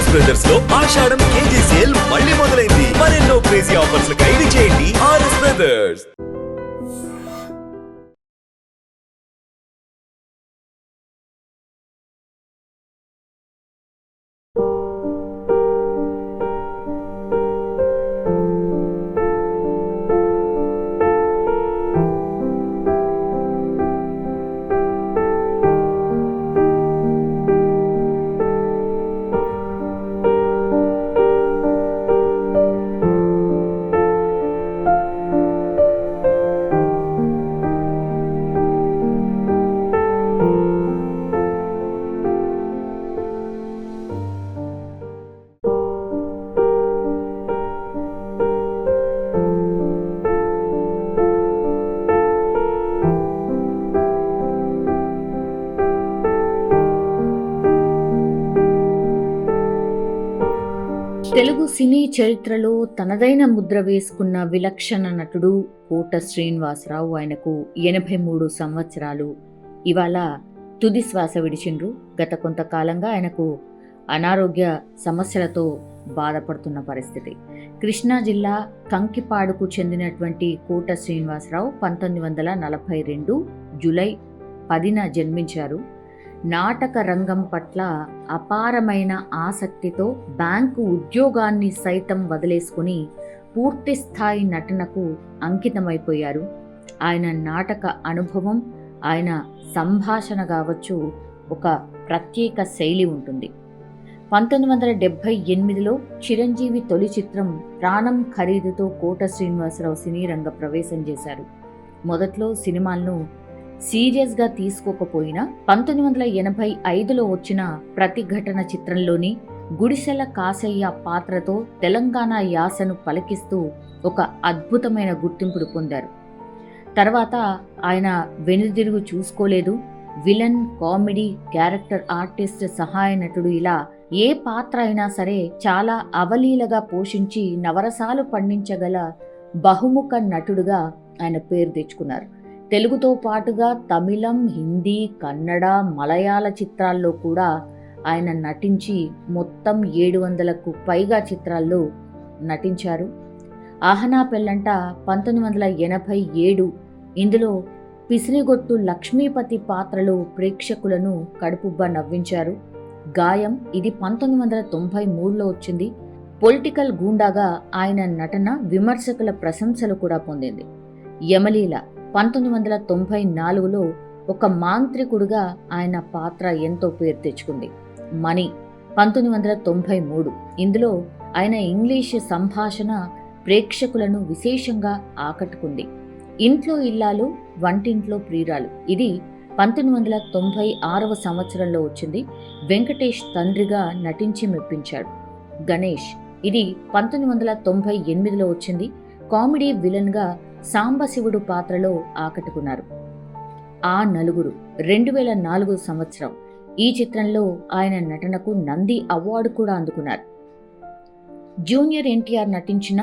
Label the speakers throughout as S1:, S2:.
S1: RS brothers లో ఆషాఢం KG sale మళ్ళీ మొదలైంది. మరెన్నో క్రేజీ ఆఫర్స్ ఖైదీ చేయండి ఆర్ఎస్ బ్రదర్స్.
S2: తెలుగు సినీ చరిత్రలో తనదైన ముద్ర వేసుకున్న విలక్షణ నటుడు కోట శ్రీనివాసరావు. ఆయనకు 83 సంవత్సరాలు. ఇవాళ తుది శ్వాస విడిచిండ్రు. గత కొంతకాలంగా ఆయనకు అనారోగ్య సమస్యలతో బాధపడుతున్న పరిస్థితి. కృష్ణా జిల్లా కంకిపాడుకు చెందినటువంటి కోట శ్రీనివాసరావు 1942 జూలై 10న జన్మించారు. నాటక రంగం పట్ల అపారమైన ఆసక్తితో బ్యాంకు ఉద్యోగాన్ని సైతం వదిలేసుకుని పూర్తి స్థాయి నటనకు అంకితమైపోయారు. ఆయన నాటక అనుభవం, ఆయన సంభాషణ కావచ్చు, ఒక ప్రత్యేక శైలి ఉంటుంది. 1978లో చిరంజీవి తొలి చిత్రం ప్రాణం ఖరీదుతో కోట శ్రీనివాసరావు సినీ రంగ ప్రవేశం చేశారు. మొదట్లో సినిమాలను సీరియస్గా తీసుకోకపోయినా 1985లో వచ్చిన ప్రతిఘటన చిత్రంలోని గుడిసెల కాసయ్య పాత్రతో తెలంగాణ యాసను పలికిస్తూ ఒక అద్భుతమైన గుర్తింపును పొందారు. తర్వాత ఆయన వెనుదిరుగు చూసుకోలేదు. విలన్, కామెడీ, క్యారెక్టర్ ఆర్టిస్ట్, సహాయ నటుడు, ఇలా ఏ పాత్ర అయినా సరే చాలా అవలీలగా పోషించి నవరసాలు పండించగల బహుముఖ నటుడుగా ఆయన పేరు తెచ్చుకున్నారు. తెలుగుతో పాటుగా తమిళం, హిందీ, కన్నడ, మలయాళ చిత్రాల్లో కూడా ఆయన నటించి మొత్తం 700కు పైగా చిత్రాల్లో నటించారు. ఆహనా పెళ్ళంట 1987, ఇందులో పిసినిగొట్టు లక్ష్మీపతి పాత్రలో ప్రేక్షకులను కడుపుబ్బ నవ్వించారు. గాయం, ఇది 1993లో వచ్చింది. పొలిటికల్ గూండాగా ఆయన నటన విమర్శకుల ప్రశంసలు కూడా పొందింది. యమలీల 1994లో ఒక మాంత్రికుడుగా ఆయన పాత్ర ఎంతో పేరు తెచ్చుకుంది. మణి 1993, ఇందులో ఆయన ఇంగ్లీష్ సంభాషణ ప్రేక్షకులను విశేషంగా ఆకట్టుకుంది. ఇంట్లో ఇల్లాలు, వంటింట్లో ప్రియురాలు, ఇది 1996వ సంవత్సరంలో వచ్చింది. వెంకటేష్ తండ్రిగా నటించి మెప్పించాడు. గణేష్, ఇది 1998లో వచ్చింది. కామెడీ విలన్గా సాంబశివుడు పాత్రలో ఆకట్టుకున్నారు. ఆ నలుగురు 2004 సంవత్సరం, ఈ చిత్రంలో ఆయన నటనకు నంది అవార్డు కూడా అందుకున్నారు. జూనియర్ ఎన్టీఆర్ నటించిన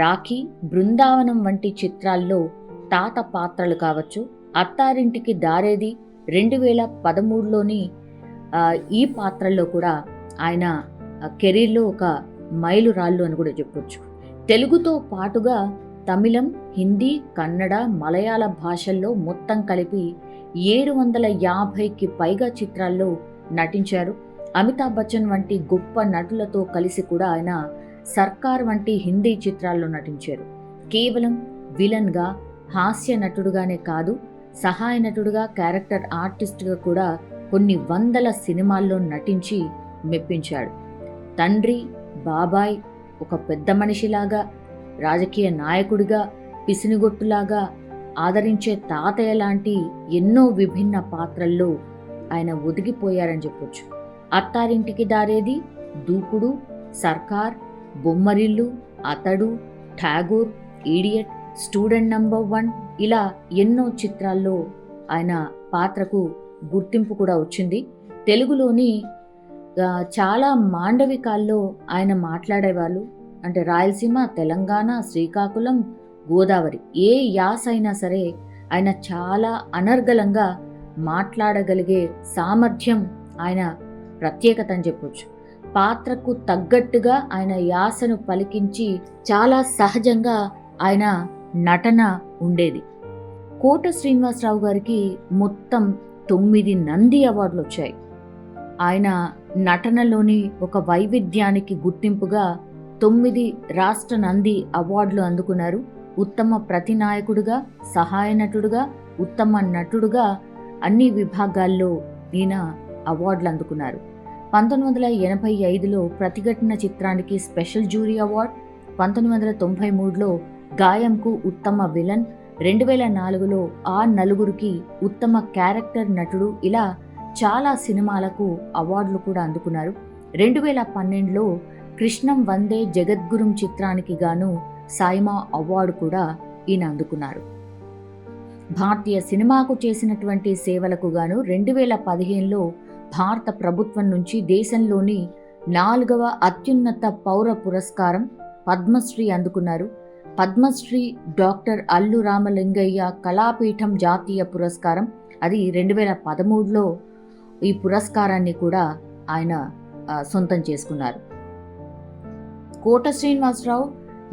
S2: రాఖీ, బృందావనం వంటి చిత్రాల్లో తాత పాత్రలు కావచ్చు. అత్తారింటికి దారేది 2013లోని ఈ పాత్రల్లో కూడా ఆయన కెరీర్లో ఒక మైలురాళ్ళు అని కూడా చెప్పొచ్చు. తెలుగుతో పాటుగా తమిళం, హిందీ, కన్నడ, మలయాళ భాషల్లో మొత్తం కలిపి 750కి పైగా చిత్రాల్లో నటించారు. అమితాబ్ బచ్చన్ వంటి గొప్ప నటులతో కలిసి కూడా ఆయన సర్కార్ వంటి హిందీ చిత్రాల్లో నటించారు. కేవలం విలన్గా, హాస్య నటుడుగానే కాదు, సహాయ నటుడుగా, క్యారెక్టర్ ఆర్టిస్ట్గా కూడా కొన్ని వందల సినిమాల్లో నటించి మెప్పించాడు. తండ్రి, బాబాయ్, ఒక పెద్ద మనిషిలాగా, రాజకీయ నాయకుడిగా, పిసినిగొట్టులాగా, ఆదరించే తాతయ్య లాంటి ఎన్నో విభిన్న పాత్రల్లో ఆయన ఒదిగిపోయారని చెప్పొచ్చు. అత్తారింటికి దారేది, దూకుడు, సర్కార్, బొమ్మరిల్లు, అతడు, ఠాగూర్, ఈడియట్, స్టూడెంట్ నంబర్ 1, ఇలా ఎన్నో చిత్రాల్లో ఆయన పాత్రకు గుర్తింపు కూడా వచ్చింది. తెలుగులోని చాలా మాండవికాల్లో ఆయన మాట్లాడేవాళ్ళు. అంటే రాయలసీమ, తెలంగాణ, శ్రీకాకుళం, గోదావరి, ఏ యాస అయినా సరే ఆయన చాలా అనర్గళంగా మాట్లాడగలిగే సామర్థ్యం ఆయన ప్రత్యేకత అని చెప్పొచ్చు. పాత్రకు తగ్గట్టుగా ఆయన యాసను పలికించి చాలా సహజంగా ఆయన నటన ఉండేది. కోట శ్రీనివాసరావు గారికి మొత్తం 9 నంది అవార్డులు వచ్చాయి. ఆయన నటనలోని ఒక వైవిధ్యానికి గుర్తింపుగా 9 రాష్ట్ర నంది అవార్డులు అందుకున్నారు. ఉత్తమ ప్రతినాయకుడిగా, సహాయ నటుడుగా, ఉత్తమ నటుడుగా అన్ని విభాగాల్లో ఈయన అవార్డులు అందుకున్నారు. 1985లో ప్రతిఘటన చిత్రానికి స్పెషల్ జ్యూరీ అవార్డ్, 1993లో గాయంకు ఉత్తమ విలన్, 2004లో ఆ నలుగురికి ఉత్తమ క్యారెక్టర్ నటుడు, ఇలా చాలా సినిమాలకు అవార్డులు కూడా అందుకున్నారు. 2012లో కృష్ణం వందే జగద్గురుం చిత్రానికి గాను సాయిమా అవార్డు కూడా ఈయన అందుకున్నారు. భారతీయ సినిమాకు చేసినటువంటి సేవలకు గాను 2015లో భారత ప్రభుత్వం నుంచి దేశంలోని 4వ అత్యున్నత పౌర పురస్కారం పద్మశ్రీ అందుకున్నారు. పద్మశ్రీ డాక్టర్ అల్లు రామలింగయ్య కళాపీఠం జాతీయ పురస్కారం, అది 2013లో ఈ పురస్కారాన్ని కూడా ఆయన సొంతం చేసుకున్నారు. కోట శ్రీనివాసరావు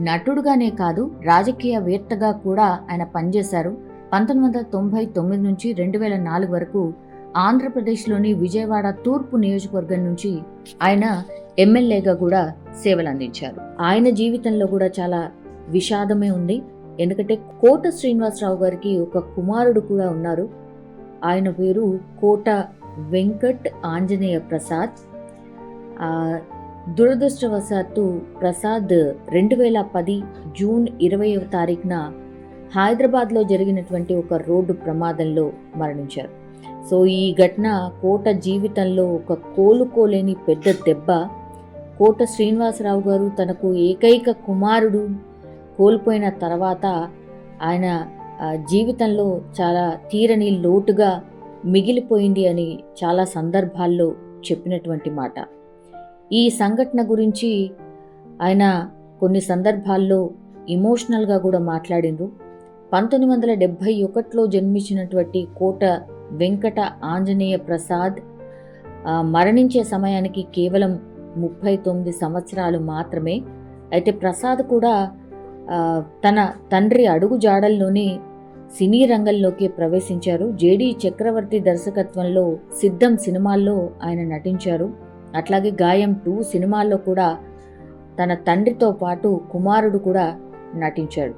S2: నటుడుగానే కాదు, రాజకీయవేత్తగా కూడా ఆయన పనిచేశారు. 1999 నుంచి 2004 వరకు ఆంధ్రప్రదేశ్లోని విజయవాడ తూర్పు నియోజకవర్గం నుంచి ఆయన ఎమ్మెల్యేగా కూడా సేవలు అందించారు. ఆయన జీవితంలో కూడా చాలా విషాదమే ఉంది. ఎందుకంటే కోట శ్రీనివాసరావు గారికి ఒక కుమారుడు కూడా ఉన్నారు. ఆయన పేరు కోట వెంకట్ ఆంజనేయ ప్రసాద్. దురదృష్టవశాత్తు ప్రసాద్ 2010 జూన్ 20వ తారీఖున హైదరాబాద్లో జరిగినటువంటి ఒక రోడ్డు ప్రమాదంలో మరణించారు. సో ఈ ఘటన కోట జీవితంలో ఒక కోలుకోలేని పెద్ద దెబ్బ. కోట శ్రీనివాసరావు గారు తనకు ఏకైక కుమారుడు కోల్పోయిన తర్వాత ఆయన జీవితంలో చాలా తీరని లోటుగా మిగిలిపోయింది అని చాలా సందర్భాల్లో చెప్పినటువంటి మాట. ఈ సంఘటన గురించి ఆయన కొన్ని సందర్భాల్లో ఇమోషనల్గా కూడా మాట్లాడిండ్రు. 1971లో జన్మించినటువంటి కోట వెంకట ఆంజనేయ ప్రసాద్ మరణించే సమయానికి కేవలం 39 సంవత్సరాలు మాత్రమే. అయితే ప్రసాద్ కూడా తన తండ్రి అడుగు జాడల్లోనే సినీ రంగంలోకి ప్రవేశించారు. జేడి చక్రవర్తి దర్శకత్వంలో సిద్ధం సినిమాల్లో ఆయన నటించారు. అట్లాగే గాయం 2 సినిమాల్లో కూడా తన తండ్రితో పాటు కుమారుడు కూడా నటించాడు.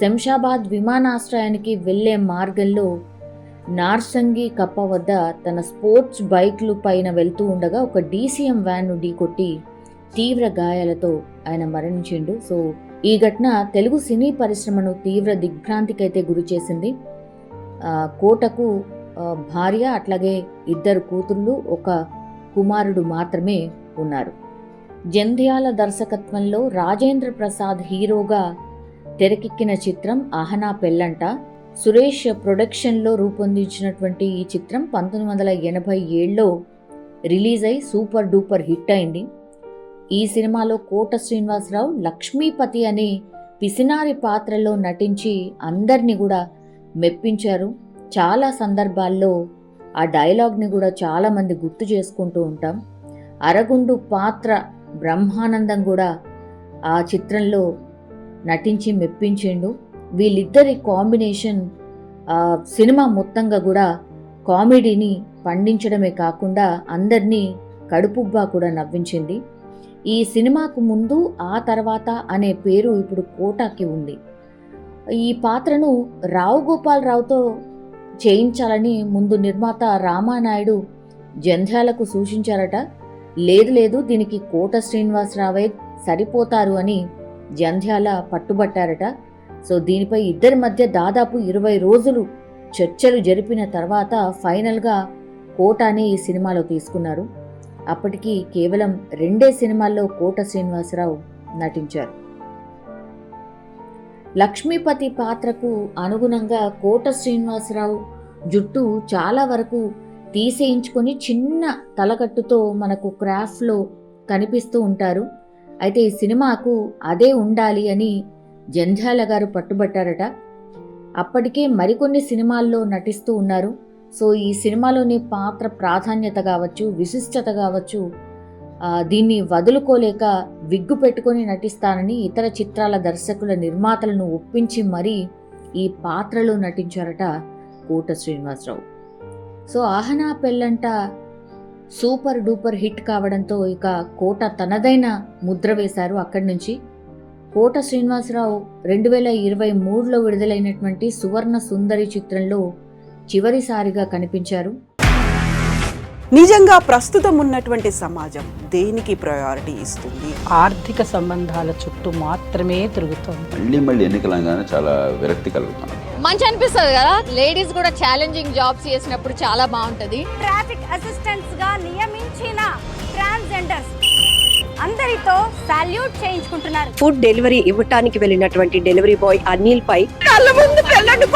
S2: శంషాబాద్ విమానాశ్రయానికి వెళ్లే మార్గంలో నార్సంగి కప్ప వద్ద తన స్పోర్ట్స్ బైక్లు పైన వెళ్తూ ఉండగా ఒక డీసీఎం వ్యాన్ను ఢీకొట్టి తీవ్ర గాయాలతో ఆయన మరణించిండు. సో ఈ ఘటన తెలుగు సినీ పరిశ్రమను తీవ్ర దిగ్భ్రాంతికైతే గురి చేసింది. కోటకు భార్య, అట్లాగే 2 కూతుళ్ళు, ఒక కుమారుడు మాత్రమే ఉన్నారు. జంధ్యాల దర్శకత్వంలో రాజేంద్ర ప్రసాద్ హీరోగా తెరకెక్కిన చిత్రం అహనా పెళ్ళంట. సురేష్ ప్రొడక్షన్లో రూపొందించినటువంటి ఈ చిత్రం 1987లో రిలీజ్ అయి సూపర్ డూపర్ హిట్ అయింది. ఈ సినిమాలో కోట శ్రీనివాసరావు లక్ష్మీపతి అనే పిసినారి పాత్రలో నటించి అందరినీ కూడా మెప్పించారు. చాలా సందర్భాల్లో ఆ డైలాగ్ని కూడా చాలామంది గుర్తు చేసుకుంటూ ఉంటాం. అరగుండు పాత్ర బ్రహ్మానందం కూడా ఆ చిత్రంలో నటించి మెప్పించిండు. వీళ్ళిద్దరి కాంబినేషన్ సినిమా మొత్తంగా కూడా కామెడీని పండించడమే కాకుండా అందరినీ కడుపుబ్బా కూడా నవ్వించింది. ఈ సినిమాకు ముందు ఆ తర్వాత అనే పేరు ఇప్పుడు కోటాకి ఉంది. ఈ పాత్రను రావు గోపాలరావుతో చేయించాలని ముందు నిర్మాత రామానాయుడు జంధ్యాలకు సూచించారట. లేదు దీనికి కోట శ్రీనివాసరావే సరిపోతారు అని జంధ్యాల పట్టుబట్టారట. సో దీనిపై ఇద్దరి మధ్య దాదాపు 20 రోజులు చర్చలు జరిపిన తర్వాత ఫైనల్గా కోటాని ఈ సినిమాలో తీసుకున్నారు. అప్పటికి కేవలం 2 సినిమాల్లో కోట శ్రీనివాసరావు నటించారు. లక్ష్మీపతి పాత్రకు అనుగుణంగా కోట శ్రీనివాసరావు జుట్టు చాలా వరకు తీసేయించుకొని చిన్న తలకట్టుతో మనకు క్రాఫ్ట్లో కనిపిస్తూ ఉంటారు. అయితే ఈ సినిమాకు అదే ఉండాలి అని జంధ్యాల గారు పట్టుబట్టారట. అప్పటికే మరికొన్ని సినిమాల్లో నటిస్తూ ఉన్నారు. సో ఈ సినిమాలోని పాత్ర ప్రాధాన్యత కావచ్చు, విశిష్టత కావచ్చు, దీన్ని వదులుకోలేక విగ్గు పెట్టుకొని నటిస్తానని ఇతర చిత్రాల దర్శకుల నిర్మాతలను ఒప్పించి మరీ ఈ పాత్రలో నటించారట కోట శ్రీనివాసరావు. సో ఆహనా పెళ్ళంట సూపర్ డూపర్ హిట్ కావడంతో ఇక కోట తనదైన ముద్ర వేశారు. అక్కడి నుంచి కోట శ్రీనివాసరావు 2023లో విడుదలైనటువంటి సువర్ణ సుందరి చిత్రంలో చివరిసారిగా కనిపించారు.
S3: నిజంగా ప్రస్తుతం ఉన్నటువంటి సమాజం దేనికి ప్రయారిటీ ఇస్తుంది?
S4: ఆర్థిక సంబంధాల చుట్టూ మాత్రమే తిరుగుతోంది.
S5: మళ్ళీ ఎన్నికలంగానే చాలా విరక్తి కలుగుతాం.
S6: మంచి అనిపిస్తుంది కదా, లేడీస్ కూడా ఛాలెంజింగ్ జాబ్స్ చేసినప్పుడు చాలా బాగుంటది.
S7: ట్రాఫిక్ అసిస్టెంట్స్ గా నియమించిన ట్రాన్స్జెండర్స్ అందరితో సాల్యూట్ చేయించుకుంటున్నారు.
S8: ఫుడ్ డెలివరీ ఇవ్వటానికి వెళ్ళినటువంటి డెలివరీ బాయ్ అనిల్ పై కళ్ళ ముందు పెళ్ళండి